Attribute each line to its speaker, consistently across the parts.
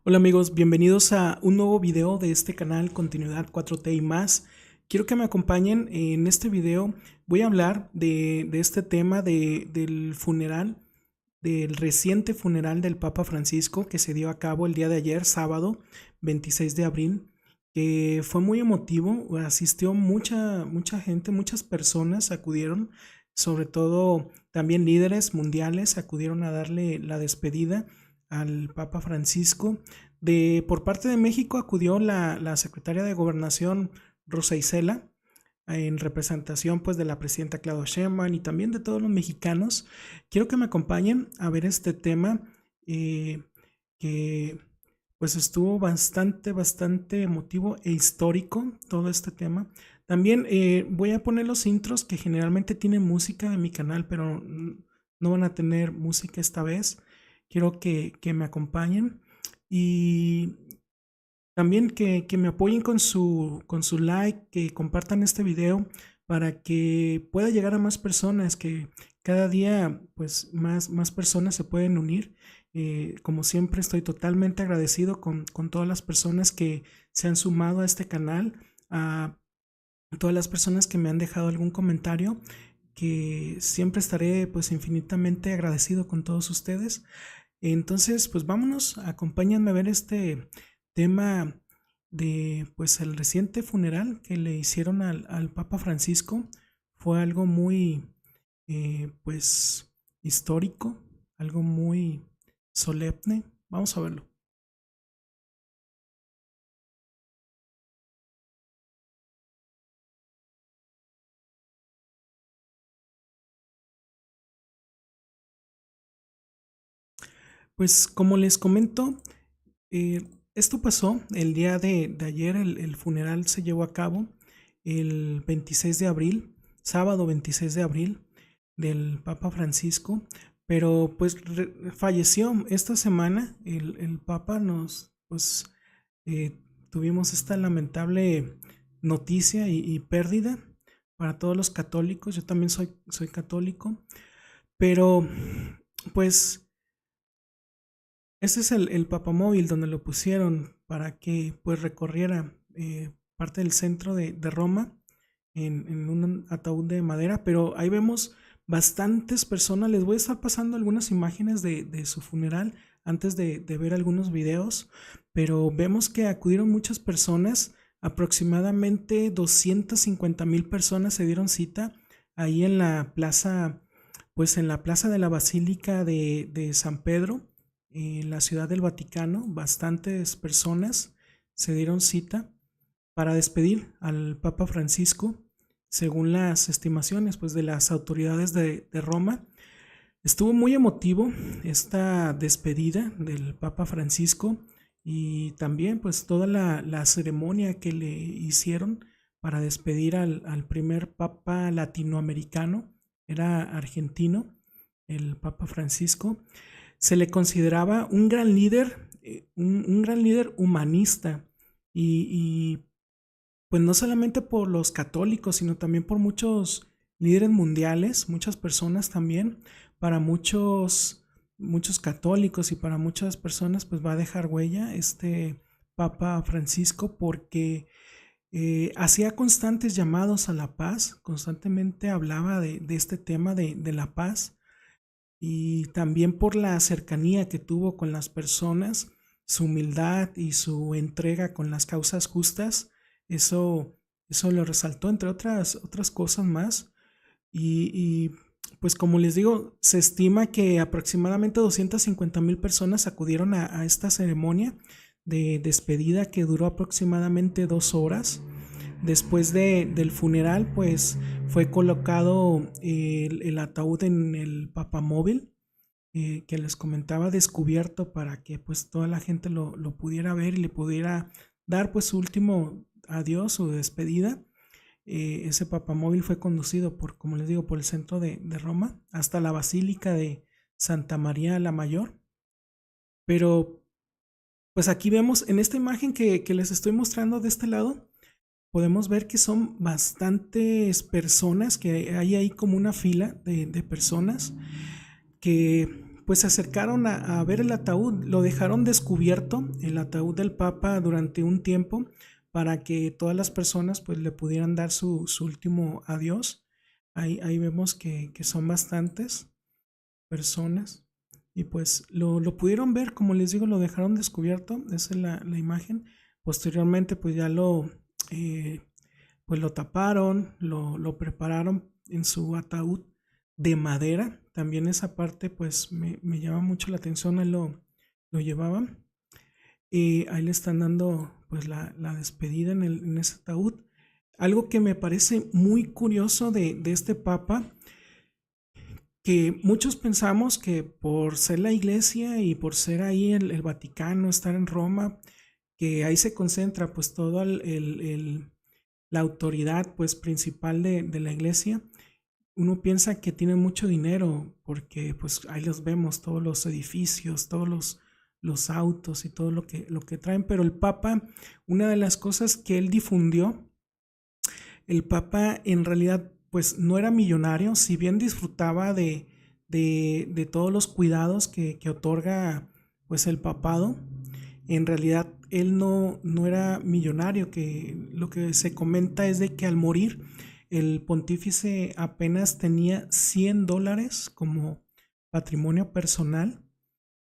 Speaker 1: Hola amigos, bienvenidos a un nuevo video de este canal Continuidad 4T y más. Quiero que me acompañen en este video. Voy a hablar de este tema del funeral, del reciente funeral del Papa Francisco que se dio a cabo el día de ayer, sábado 26 de abril, que fue muy emotivo. Asistió mucha gente, muchas personas acudieron, sobre todo también líderes mundiales acudieron a darle la despedida al Papa Francisco. Por parte de México acudió la secretaria de Gobernación Rosa Isela en representación pues de la presidenta Claudia Sheinbaum y también de todos los mexicanos. Quiero que me acompañen a ver este tema eh, que pues estuvo bastante emotivo e histórico todo este tema. También voy a poner los intros que generalmente tienen música de mi canal, pero no van a tener música esta vez. Quiero que me acompañen y también que me apoyen con su like, que compartan este video para que pueda llegar a más personas, que cada día pues más personas se pueden unir. Como siempre estoy totalmente agradecido con todas las personas que se han sumado a este canal, a todas las personas que me han dejado algún comentario, que siempre estaré pues infinitamente agradecido con todos ustedes. Entonces, pues vámonos, acompáñenme a ver este tema de pues el reciente funeral que le hicieron al Papa Francisco. Fue algo muy pues histórico, algo muy solemne. Vamos a verlo. Pues como les comento, esto pasó el día de ayer. El funeral se llevó a cabo el 26 de abril, sábado 26 de abril, del Papa Francisco, pero pues falleció esta semana el Papa. Pues tuvimos esta lamentable noticia y pérdida para todos los católicos. Yo también soy católico, pero pues ese es el papamóvil donde lo pusieron para que pues recorriera parte del centro de Roma en un ataúd de madera. Pero ahí vemos bastantes personas. Les voy a estar pasando algunas imágenes de su funeral antes de ver algunos videos, pero vemos que acudieron muchas personas. Aproximadamente 250,000 personas se dieron cita ahí en la plaza, pues en la plaza de la Basílica de San Pedro, en la Ciudad del Vaticano. Bastantes personas se dieron cita para despedir al Papa Francisco, según las estimaciones pues de las autoridades de Roma. Estuvo muy emotivo esta despedida del Papa Francisco y también pues toda la ceremonia que le hicieron para despedir al primer Papa latinoamericano. Era argentino el Papa Francisco. Se le consideraba un gran líder, un gran líder humanista y pues no solamente por los católicos, sino también por muchos líderes mundiales, muchas personas también. Para muchos católicos y para muchas personas pues va a dejar huella este Papa Francisco, porque hacía constantes llamados a la paz, constantemente hablaba de este tema de la paz, y también por la cercanía que tuvo con las personas, su humildad y su entrega con las causas justas. Eso lo resaltó entre otras cosas más. Y pues como les digo, se estima que aproximadamente 250,000 personas acudieron a esta ceremonia de despedida, que duró aproximadamente 2 horas. Después del funeral, pues fue colocado el ataúd en el papamóvil que les comentaba, descubierto para que pues toda la gente lo pudiera ver y le pudiera dar pues su último adiós, su despedida. Ese papamóvil fue conducido como les digo, por el centro de Roma hasta la Basílica de Santa María la Mayor. Pero pues aquí vemos en esta imagen que les estoy mostrando de este lado, podemos ver que son bastantes personas, que hay ahí como una fila de personas que pues se acercaron a ver el ataúd, lo dejaron descubierto, el ataúd del Papa durante un tiempo para que todas las personas pues le pudieran dar su último adiós. Ahí vemos que son bastantes personas y pues lo pudieron ver, como les digo, lo dejaron descubierto, esa es la imagen. Posteriormente pues ya eh, pues lo taparon, lo prepararon en su ataúd de madera. También esa parte pues me llama mucho la atención, ahí lo llevaban. Y ahí le están dando pues la despedida en ese ataúd. Algo que me parece muy curioso de este papa, que muchos pensamos que por ser la iglesia y por ser ahí el Vaticano, estar en Roma, que ahí se concentra pues toda la autoridad pues principal de la iglesia. Uno piensa que tiene mucho dinero porque pues ahí los vemos, todos los edificios, todos los autos y todo lo que traen, pero el Papa, una de las cosas que él difundió, el Papa en realidad pues no era millonario, si bien disfrutaba de todos los cuidados que otorga pues el papado, en realidad él no era millonario, que lo que se comenta es de que al morir el pontífice apenas tenía $100 como patrimonio personal.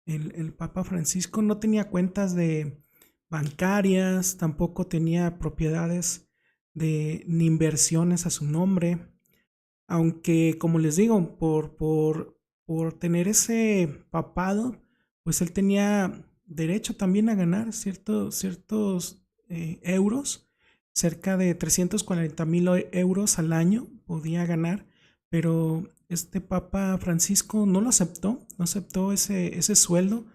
Speaker 1: El Papa Francisco no tenía cuentas de bancarias, tampoco tenía propiedades ni inversiones a su nombre, aunque como les digo, por tener ese papado, pues él tenía derecho también a ganar ciertos euros, cerca de 340,000 euros al año podía ganar, pero este Papa Francisco no lo aceptó, no aceptó ese sueldo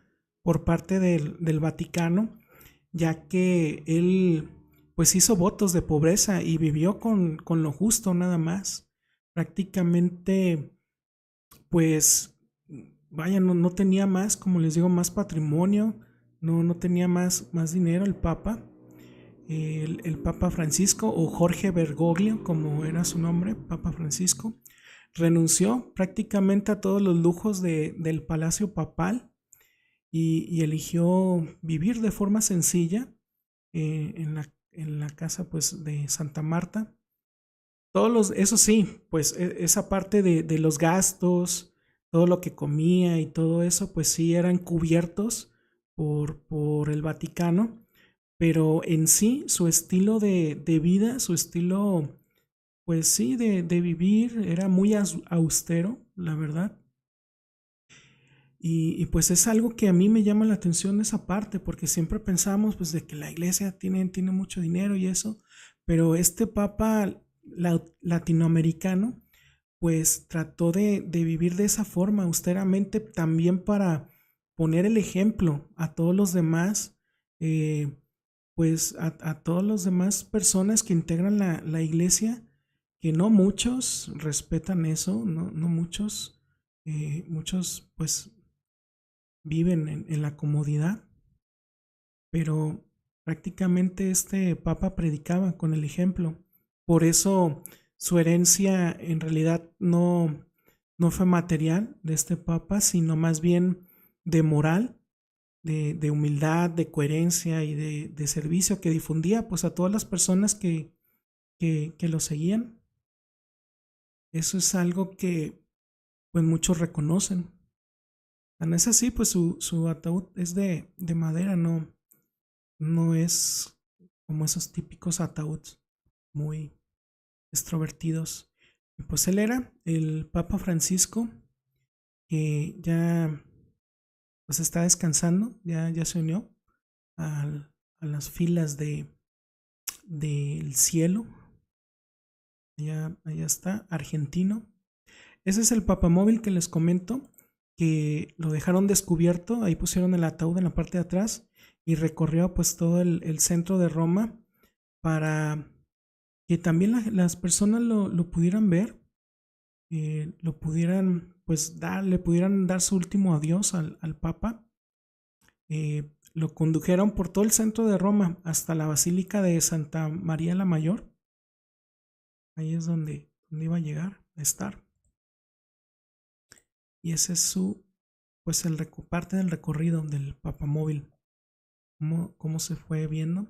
Speaker 1: por parte del Vaticano, ya que él pues hizo votos de pobreza y vivió con lo justo nada más. Prácticamente, pues, vaya, no tenía más, como les digo, más patrimonio, no tenía más dinero el Papa. El Papa Francisco, o Jorge Bergoglio, como era su nombre, Papa Francisco, renunció prácticamente a todos los lujos del palacio papal y eligió vivir de forma sencilla en la casa pues, de Santa Marta. Eso sí, pues esa parte de los gastos, todo lo que comía y todo eso, pues sí eran cubiertos por el Vaticano, pero en sí su estilo de vida, su estilo, pues sí, de vivir era muy austero, la verdad. Y pues es algo que a mí me llama la atención esa parte, porque siempre pensamos pues de que la iglesia tiene mucho dinero y eso, pero este papa latinoamericano pues trató de vivir de esa forma, austeramente, también para poner el ejemplo a todos los demás, pues a todas las demás personas que integran la iglesia, que no muchos respetan eso, no muchos, muchos pues viven en la comodidad, pero prácticamente este papa predicaba con el ejemplo. Por eso su herencia en realidad no fue material de este papa, sino más bien de moral, de humildad, de coherencia y de servicio que difundía pues a todas las personas que lo seguían. Eso es algo que pues muchos reconocen. Tan es así, pues su ataúd es de madera, no es como esos típicos ataúdes muy extrovertidos. Y pues él era el Papa Francisco, que ya pues está descansando, ya se unió a las filas del cielo. Allá está, argentino. Ese es el papamóvil que les comento, que lo dejaron descubierto, ahí pusieron el ataúd en la parte de atrás y recorrió pues todo el centro de Roma para que también las personas lo pudieran ver, lo pudieran pues le pudieran dar su último adiós al Papa. Lo condujeron por todo el centro de Roma hasta la Basílica de Santa María la Mayor. Ahí es donde iba a llegar a estar. Y ese es su pues parte del recorrido del papamóvil, cómo se fue viendo.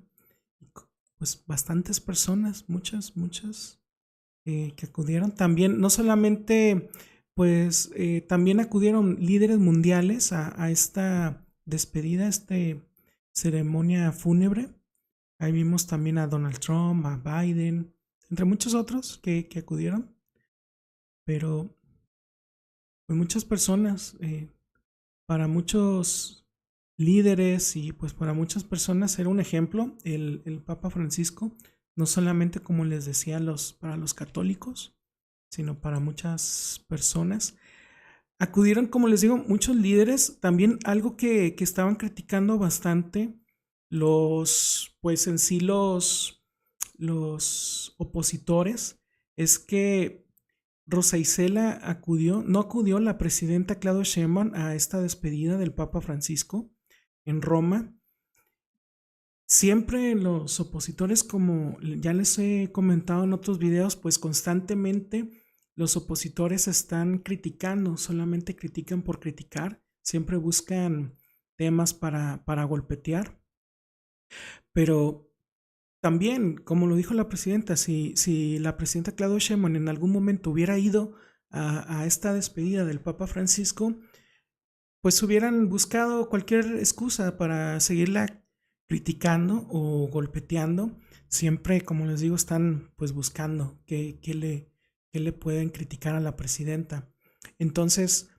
Speaker 1: Pues bastantes personas, muchas que acudieron. También, no solamente, pues también acudieron líderes mundiales a esta despedida, ceremonia fúnebre. Ahí vimos también a Donald Trump, a Biden, entre muchos otros que acudieron. Pero pues muchas personas, para muchos líderes y pues para muchas personas era un ejemplo el Papa Francisco, no solamente como les decía para los católicos, sino para muchas personas. Acudieron, como les digo, muchos líderes. También algo que estaban criticando bastante pues en sí los opositores, es que Rosa Isela no acudió la presidenta Claudia Sheinbaum a esta despedida del Papa Francisco en Roma. Siempre los opositores, como ya les he comentado en otros videos, pues constantemente los opositores están criticando, solamente critican por criticar, siempre buscan temas para golpetear. Pero también, como lo dijo la presidenta, si la presidenta Claudia Sheinbaum en algún momento hubiera ido a esta despedida del Papa Francisco, pues hubieran buscado cualquier excusa para seguirla criticando o golpeteando. Siempre, como les digo, están pues buscando qué le pueden criticar a la presidenta. Entonces,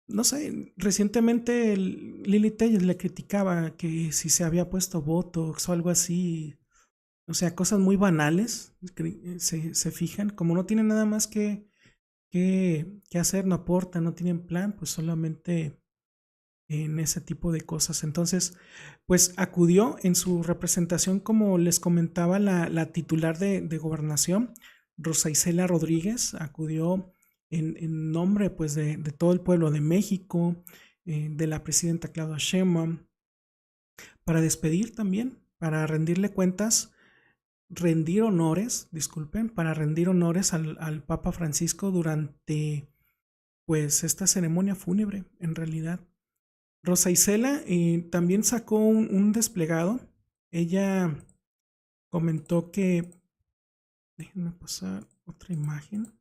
Speaker 1: no sé, recientemente Lili Telles le criticaba que si se había puesto Botox o algo así. O sea, cosas muy banales, se fijan, como no tienen nada más que hacer, no aportan, no tienen plan, pues solamente en ese tipo de cosas. Entonces, pues acudió en su representación, como les comentaba, la titular de Gobernación, Rosa Isela Rodríguez, acudió en nombre pues de todo el pueblo de México, de la presidenta Claudia Sheinbaum, para despedir también, para para rendir honores al Papa Francisco durante pues esta ceremonia fúnebre, en realidad. Rosa Isela también sacó un desplegado. Ella comentó que, déjenme pasar otra imagen.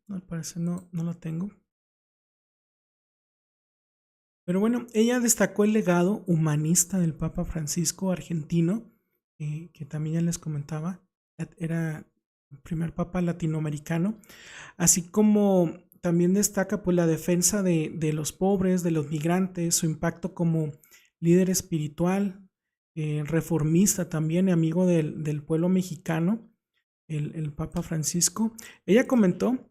Speaker 1: Al parecer no lo tengo. Pero bueno, ella destacó el legado humanista del Papa Francisco argentino, que también ya les comentaba, era el primer papa latinoamericano, así como también destaca pues la defensa de los pobres, de los migrantes, su impacto como líder espiritual, reformista también, amigo del pueblo mexicano, el Papa Francisco. Ella comentó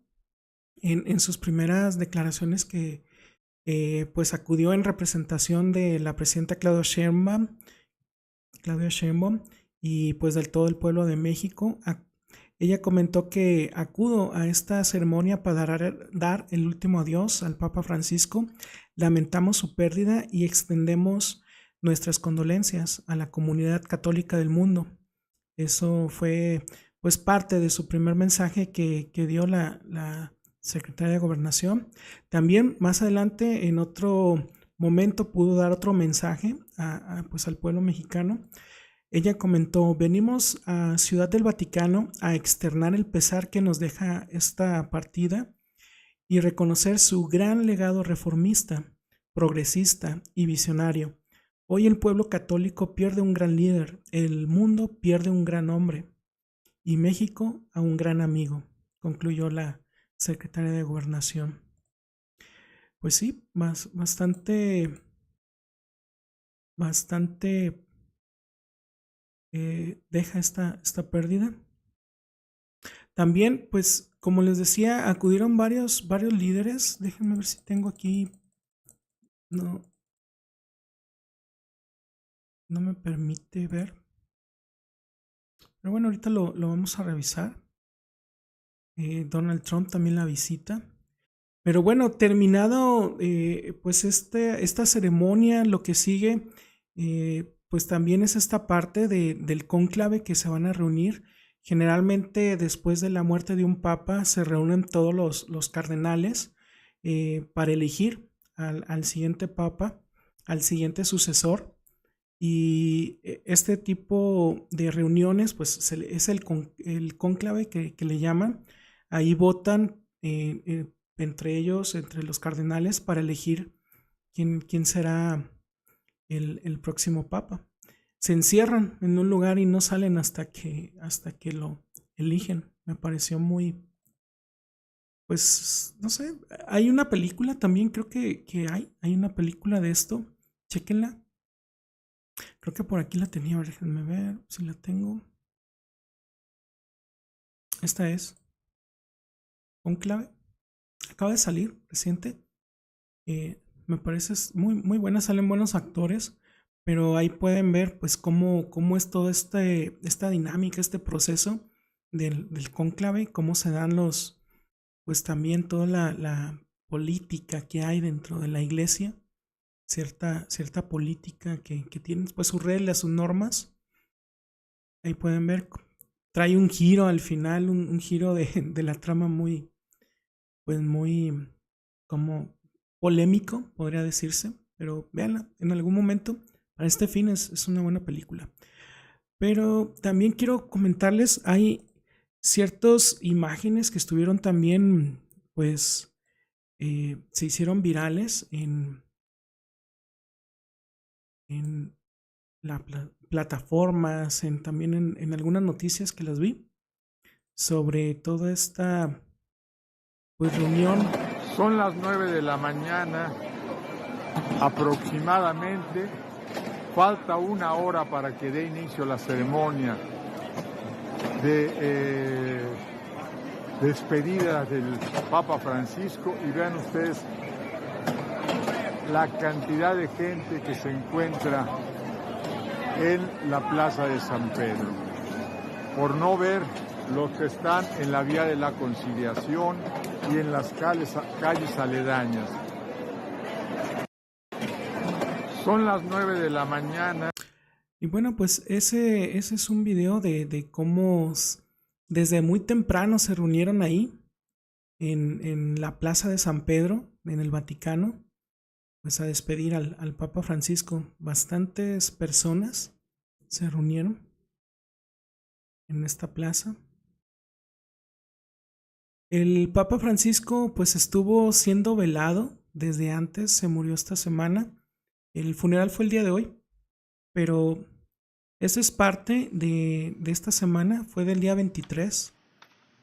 Speaker 1: en sus primeras declaraciones que pues acudió en representación de la presidenta Claudia Sheinbaum y pues del todo el pueblo de México. Ella comentó que acudo a esta ceremonia para dar el último adiós al Papa Francisco. Lamentamos su pérdida y extendemos nuestras condolencias a la comunidad católica del mundo. Eso fue pues parte de su primer mensaje que dio la secretaria de Gobernación. También más adelante, en otro momento, pudo dar otro mensaje pues al pueblo mexicano. Ella comentó: venimos a Ciudad del Vaticano a externar el pesar que nos deja esta partida y reconocer su gran legado reformista, progresista y visionario. Hoy el pueblo católico pierde un gran líder, el mundo pierde un gran hombre y México a un gran amigo, concluyó la secretaria de Gobernación. Pues sí, bastante deja esta pérdida. También, pues, como les decía, acudieron varios líderes. Déjenme ver si tengo aquí. No me permite ver. Pero bueno, ahorita lo vamos a revisar. Donald Trump también la visita. Pero bueno, terminado pues esta ceremonia, lo que sigue, pues también es esta parte del cónclave que se van a reunir. Generalmente después de la muerte de un papa se reúnen todos los cardenales para elegir al siguiente papa, al siguiente sucesor. Y este tipo de reuniones, pues es el cónclave que le llaman. Ahí votan entre ellos, entre los cardenales, para elegir quién será el próximo papa. Se encierran en un lugar y no salen hasta que lo eligen. Me pareció muy, pues, no sé. Hay una película también, creo que hay una película de esto. Chéquenla. Creo que por aquí la tenía, déjenme ver si la tengo. Esta es Cónclave. Acaba de salir, reciente. Me parece muy, muy buena, salen buenos actores, pero ahí pueden ver pues cómo es toda esta dinámica, este proceso del cónclave, cómo se dan pues también toda la política que hay dentro de la iglesia, cierta política que tiene pues sus reglas, sus normas. Ahí pueden ver, trae un giro al final, un giro de la trama muy, pues muy como polémico, podría decirse, pero véanla en algún momento. Para este fin es una buena película. Pero también quiero comentarles, hay ciertas imágenes que estuvieron también, pues, se hicieron virales en las plataformas, también en algunas noticias que las vi, sobre toda esta, pues, reunión.
Speaker 2: Son las 9 de la mañana aproximadamente. Falta una hora para que dé inicio la ceremonia de despedida del Papa Francisco, y vean ustedes la cantidad de gente que se encuentra en la Plaza de San Pedro, por no ver los que están en la Vía de la Conciliación y en las calles aledañas. Son las 9 de la mañana.
Speaker 1: Y bueno, pues ese es un video de cómo desde muy temprano se reunieron ahí en la Plaza de San Pedro, en el Vaticano, pues a despedir al Papa Francisco. Bastantes personas se reunieron en esta plaza. El Papa Francisco pues estuvo siendo velado desde antes, se murió esta semana. El funeral fue el día de hoy, pero eso es parte de esta semana, fue del día 23,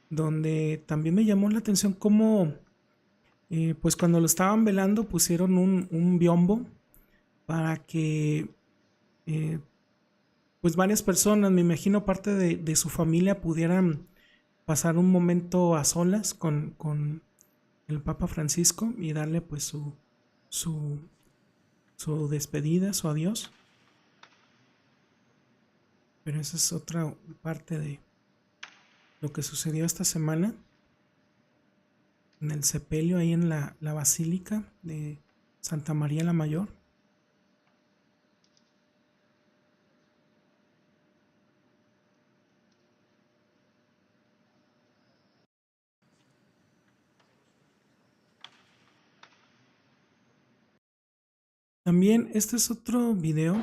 Speaker 1: donde también me llamó la atención cómo, pues cuando lo estaban velando pusieron un biombo para que, pues varias personas, me imagino parte de su familia, pudieran pasar un momento a solas con el Papa Francisco y darle pues su despedida, su adiós. Pero esa es otra parte de lo que sucedió esta semana en el sepelio, ahí en la Basílica de Santa María la Mayor. También este es otro video.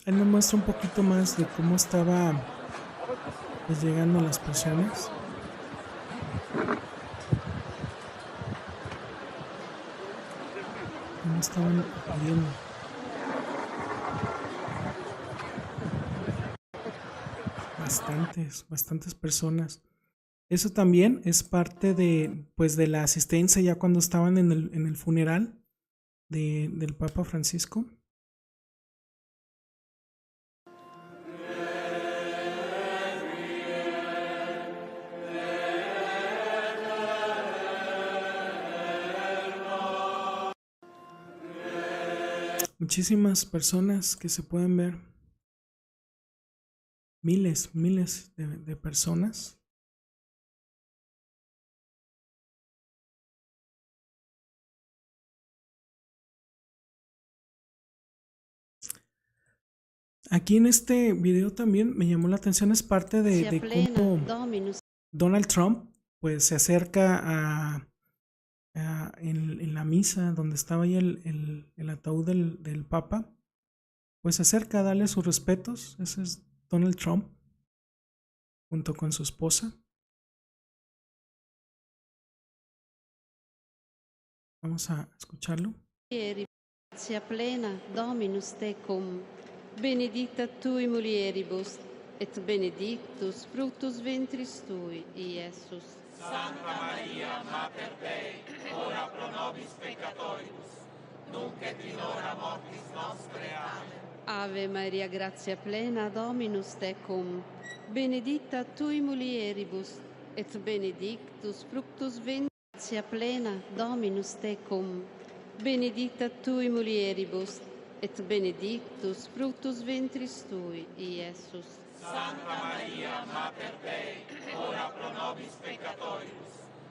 Speaker 1: Ahí nos muestra un poquito más de cómo estaba pues llegando las personas. Cómo estaban acudiendo. Bastantes personas. Eso también es parte pues de la asistencia ya cuando estaban en el funeral del Papa Francisco. Muchísimas personas que se pueden ver. miles de personas. Aquí en este video también me llamó la atención, es parte de cómo Donald Trump pues se acerca en la misa donde estaba ahí el ataúd del Papa, pues se acerca a darle sus respetos. Ese es Donald Trump junto con su esposa. Vamos a escucharlo.
Speaker 3: Grazia plena, Dominus tecum, benedicta tui mulieribus, et benedictus fructus ventris tui, Iesus.
Speaker 4: Santa Maria, Mater Dei, ora pro nobis peccatoribus, nunc et in hora mortis nostre. Amen.
Speaker 3: Ave Maria, gratia plena, Dominus tecum, benedicta tui mulieribus, et benedictus fructus ventris. Grazia plena, Dominus tecum, benedicta tui mulieribus, et benedictus fructus ventris tui, Iesus.
Speaker 4: Santa Maria, Mater Dei, ora pro nobis peccatoribus.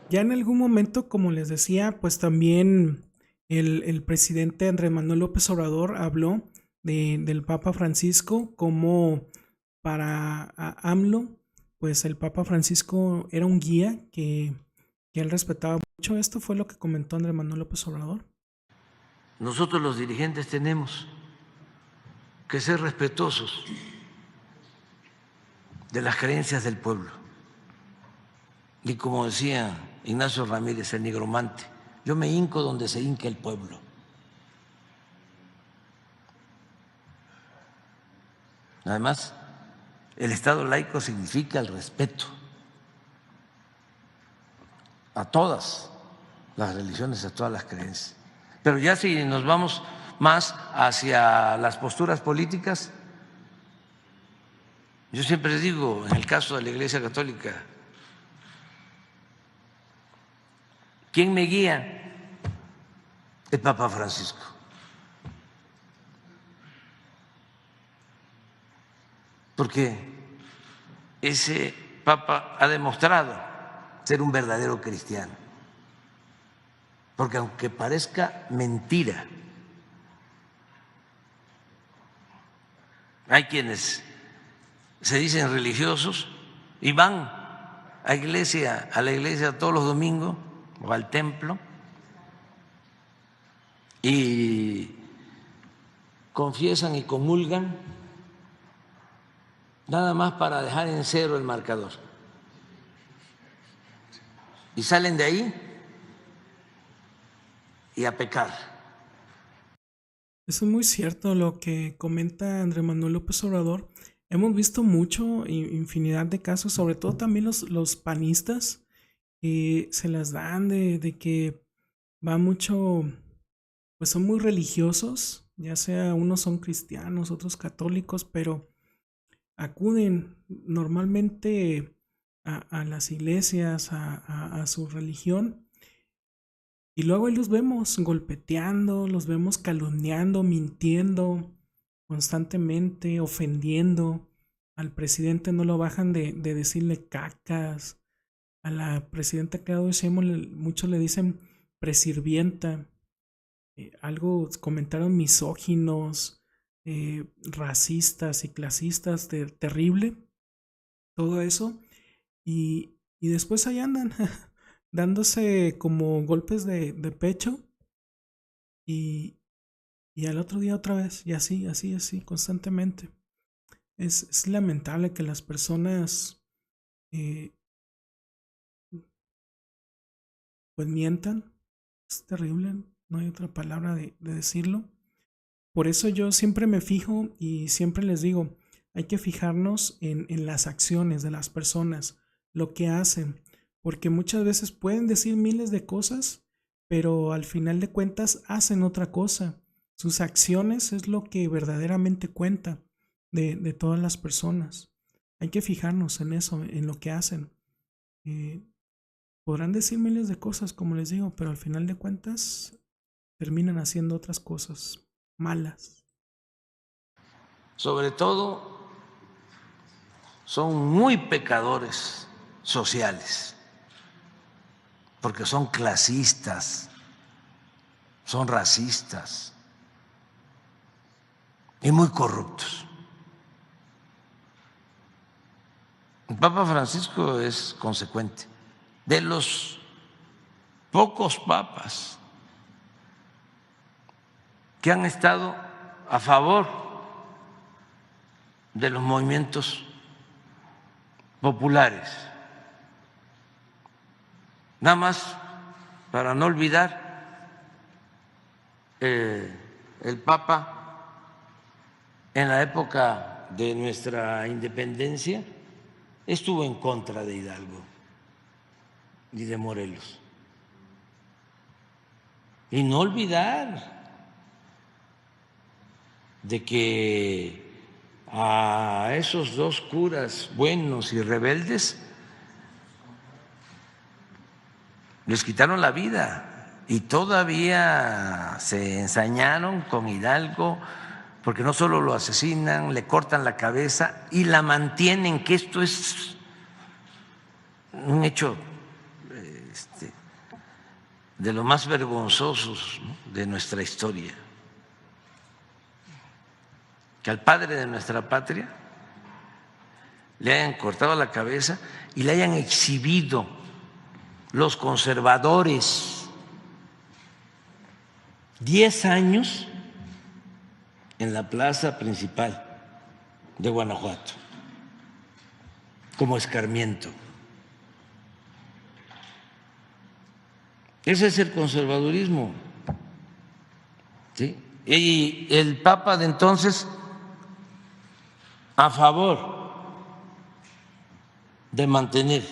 Speaker 1: Ya en algún momento, como les decía, pues también el presidente Andrés Manuel López Obrador habló del Papa Francisco, como para AMLO, pues el Papa Francisco era un guía que él respetaba mucho. Esto fue lo que comentó Andrés Manuel López Obrador.
Speaker 5: Nosotros los dirigentes tenemos que ser respetuosos de las creencias del pueblo. Y como decía Ignacio Ramírez, el nigromante, yo me hinco donde se hinca el pueblo. Además, el Estado laico significa el respeto a todas las religiones, a todas las creencias. Pero ya si nos vamos más hacia las posturas políticas, yo siempre digo, en el caso de la Iglesia Católica, ¿quién me guía? El Papa Francisco. Porque ese Papa ha demostrado ser un verdadero cristiano. Porque aunque parezca mentira, hay quienes se dicen religiosos y van a la iglesia todos los domingos o al templo y confiesan y comulgan nada más para dejar en cero el marcador. Y salen de ahí y a pecar.
Speaker 1: Eso es muy cierto lo que comenta Andrés Manuel López Obrador. Hemos visto mucho, infinidad de casos, sobre todo también los panistas, que se las dan de que va mucho, pues son muy religiosos, ya sea unos son cristianos, otros católicos, pero acuden normalmente a las iglesias, a su religión. Y luego ahí los vemos golpeteando, los vemos calumniando, mintiendo constantemente, ofendiendo. Al presidente no lo bajan de decirle cacas. A la presidenta Claudia Sheinbaum muchos le dicen presirvienta. Algo comentaron misóginos, racistas y clasistas, terrible. Todo eso. Y después ahí andan dándose como golpes de pecho y al otro día otra vez, y así, constantemente. Es lamentable que las personas pues mientan. Es terrible, no hay otra palabra de decirlo. Por eso yo siempre me fijo y siempre les digo, hay que fijarnos en las acciones de las personas, lo que hacen. Porque muchas veces pueden decir miles de cosas, pero al final de cuentas hacen otra cosa. Sus acciones es lo que verdaderamente cuenta de todas las personas. Hay que fijarnos en eso, en lo que hacen. Podrán decir miles de cosas, como les digo, pero al final de cuentas terminan haciendo otras cosas malas.
Speaker 5: Sobre todo son muy pecadores sociales, porque son clasistas, son racistas y muy corruptos. El Papa Francisco es consecuente. De los pocos papas que han estado a favor de los movimientos populares. Nada más para no olvidar, el Papa en la época de nuestra independencia estuvo en contra de Hidalgo y de Morelos. Y no olvidar de que a esos dos curas buenos y rebeldes les quitaron la vida y todavía se ensañaron con Hidalgo, porque no solo lo asesinan, le cortan la cabeza y la mantienen, que esto es un hecho de lo más vergonzosos, ¿no?, de nuestra historia. Que al padre de nuestra patria le hayan cortado la cabeza y le hayan exhibido los conservadores 10 años en la plaza principal de Guanajuato como escarmiento. Ese es el conservadurismo, ¿sí? Y el Papa de entonces, a favor de mantener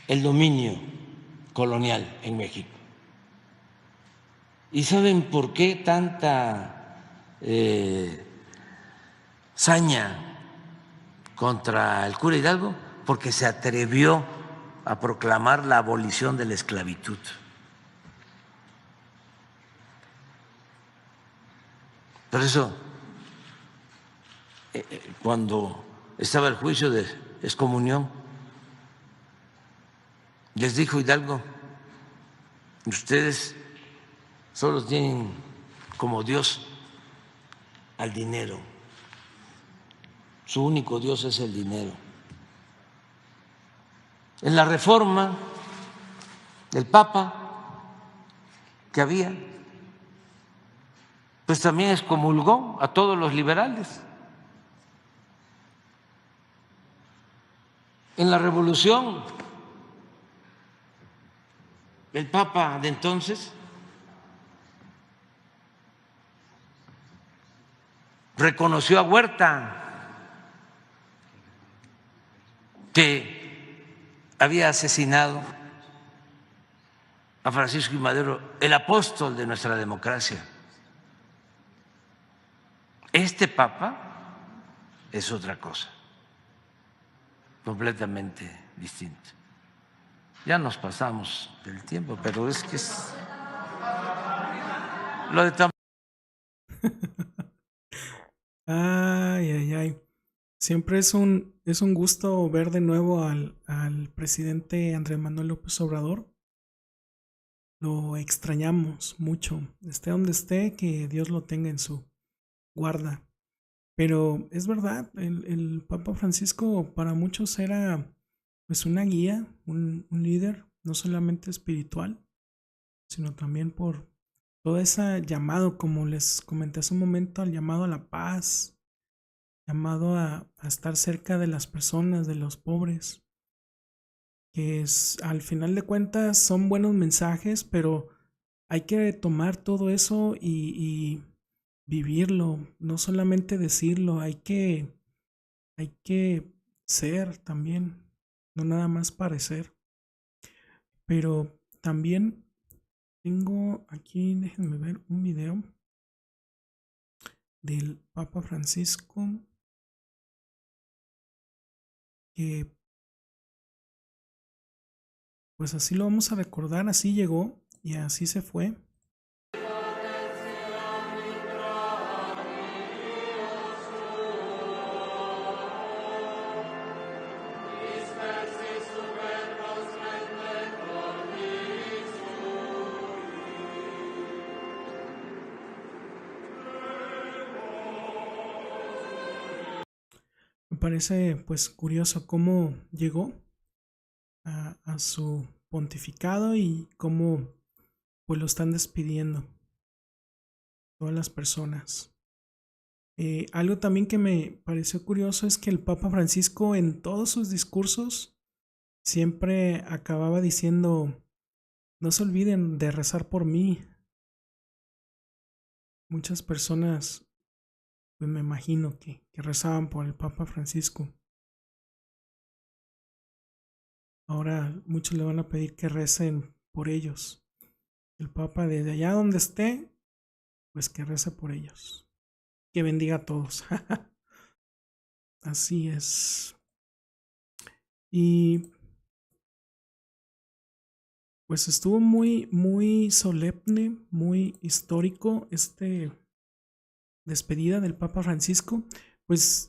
Speaker 5: el dominio colonial en México. ¿Y saben por qué tanta saña contra el cura Hidalgo? Porque se atrevió a proclamar la abolición de la esclavitud. Por eso, cuando estaba el juicio de excomunión, les dijo Hidalgo: ustedes solo tienen como Dios al dinero, su único Dios es el dinero. En la reforma del Papa que había, pues también excomulgó a todos los liberales. En la Revolución, el Papa de entonces reconoció a Huerta, que había asesinado a Francisco I. Madero, el apóstol de nuestra democracia. Este Papa es otra cosa, completamente distinto. Ya nos pasamos del tiempo, pero es que es lo de
Speaker 1: Ay, ay, ay. Siempre es un gusto ver de nuevo al presidente Andrés Manuel López Obrador. Lo extrañamos mucho. Esté donde esté, que Dios lo tenga en su guarda. Pero es verdad, el Papa Francisco para muchos era pues una guía, un líder, no solamente espiritual, sino también por todo ese llamado, como les comenté hace un momento, al llamado a la paz, llamado a estar cerca de las personas, de los pobres, que es, al final de cuentas son buenos mensajes, pero hay que tomar todo eso y vivirlo, no solamente decirlo, hay que ser también, no nada más parecer. Pero también tengo aquí, déjenme ver un video del Papa Francisco que pues así lo vamos a recordar, así llegó y así se fue. parece pues curioso cómo llegó a su pontificado y cómo pues lo están despidiendo todas las personas. Algo también que me pareció curioso es que el Papa Francisco en todos sus discursos siempre acababa diciendo: no se olviden de rezar por mí. Muchas personas, pues me imagino que rezaban por el Papa Francisco. Ahora muchos le van a pedir que recen por ellos. El Papa, desde allá donde esté, pues que rece por ellos. Que bendiga a todos. Así es. Y pues estuvo muy solemne, muy histórico despedida del Papa Francisco. Pues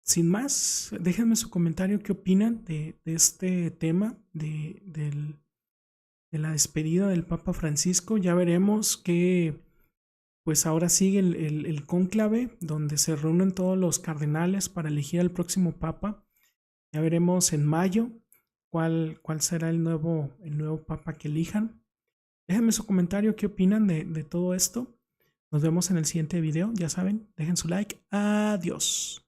Speaker 1: sin más, déjenme su comentario, qué opinan de este tema de la despedida del Papa Francisco. Ya veremos que pues ahora sigue el cónclave donde se reúnen todos los cardenales para elegir al próximo Papa. Ya veremos en mayo cuál será el nuevo Papa que elijan. Déjenme su comentario, qué opinan de todo esto. Nos vemos en el siguiente video, ya saben, dejen su like. Adiós.